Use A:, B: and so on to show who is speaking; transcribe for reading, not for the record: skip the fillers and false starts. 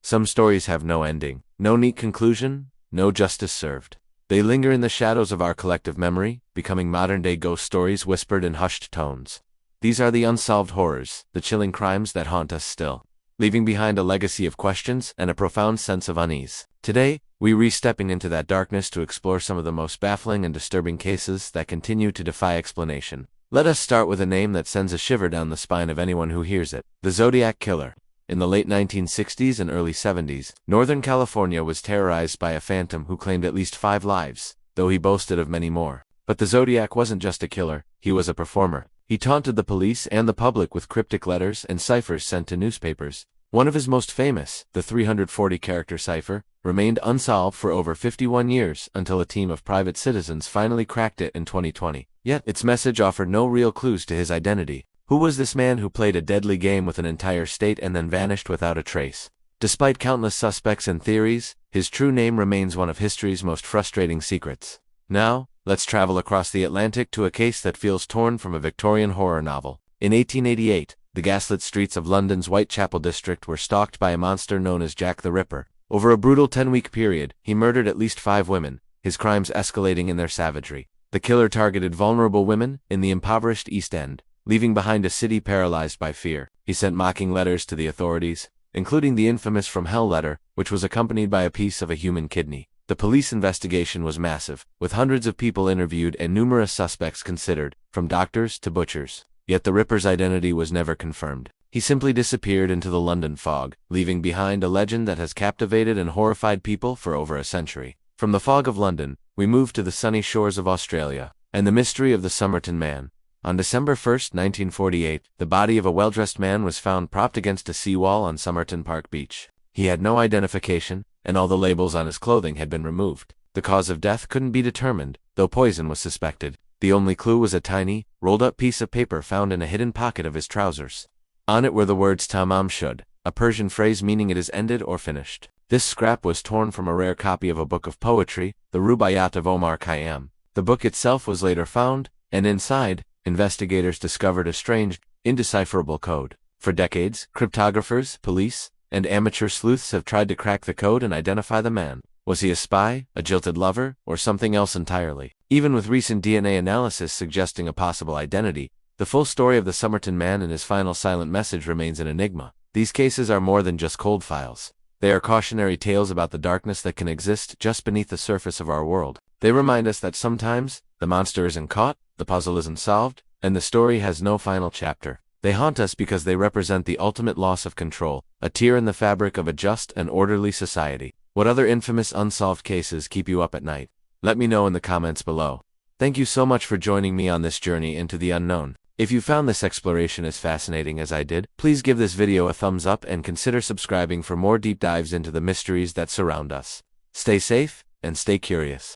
A: Some stories have no ending, no neat conclusion, no justice served. They linger in the shadows of our collective memory, becoming modern-day ghost stories whispered in hushed tones. These are the unsolved horrors, the chilling crimes that haunt us still, leaving behind a legacy of questions and a profound sense of unease. Today, we're stepping into that darkness to explore some of the most baffling and disturbing cases that continue to defy explanation. Let us start with a name that sends a shiver down the spine of anyone who hears it: the Zodiac Killer. In the late 1960s and early 70s, Northern California was terrorized by a phantom who claimed at least 5 lives, though he boasted of many more. But the Zodiac wasn't just a killer, he was a performer. He taunted the police and the public with cryptic letters and ciphers sent to newspapers. One of his most famous, the 340-character cipher, remained unsolved for over 51 years until a team of private citizens finally cracked it in 2020. Yet, its message offered no real clues to his identity. Who was this man who played a deadly game with an entire state and then vanished without a trace? Despite countless suspects and theories, his true name remains one of history's most frustrating secrets. Now, let's travel across the Atlantic to a case that feels torn from a Victorian horror novel. In 1888, the gaslit streets of London's Whitechapel district were stalked by a monster known as Jack the Ripper. Over a brutal 10-week period, he murdered at least 5 women, his crimes escalating in their savagery. The killer targeted vulnerable women in the impoverished East End, leaving behind a city paralyzed by fear. He sent mocking letters to the authorities, including the infamous From Hell letter, which was accompanied by a piece of a human kidney. The police investigation was massive, with hundreds of people interviewed and numerous suspects considered, from doctors to butchers. Yet the Ripper's identity was never confirmed. He simply disappeared into the London fog, leaving behind a legend that has captivated and horrified people for over a century. From the fog of London, we move to the sunny shores of Australia, and the mystery of the Somerton Man. On December 1, 1948, the body of a well-dressed man was found propped against a seawall on Somerton Park Beach. He had no identification, and all the labels on his clothing had been removed. The cause of death couldn't be determined, though poison was suspected. The only clue was a tiny, rolled-up piece of paper found in a hidden pocket of his trousers. On it were the words Tamam Shud, a Persian phrase meaning it is ended or finished. This scrap was torn from a rare copy of a book of poetry, the Rubaiyat of Omar Khayyam. The book itself was later found, and inside, investigators discovered a strange, indecipherable code. For decades, cryptographers, police, and amateur sleuths have tried to crack the code and identify the man. Was he a spy, a jilted lover, or something else entirely? Even with recent DNA analysis suggesting a possible identity, the full story of the Somerton Man and his final silent message remains an enigma. These cases are more than just cold files. They are cautionary tales about the darkness that can exist just beneath the surface of our world. They remind us that sometimes, the monster isn't caught, the puzzle isn't solved, and the story has no final chapter. They haunt us because they represent the ultimate loss of control, a tear in the fabric of a just and orderly society. What other infamous unsolved cases keep you up at night? Let me know in the comments below. Thank you so much for joining me on this journey into the unknown. If you found this exploration as fascinating as I did, please give this video a thumbs up and consider subscribing for more deep dives into the mysteries that surround us. Stay safe, and stay curious.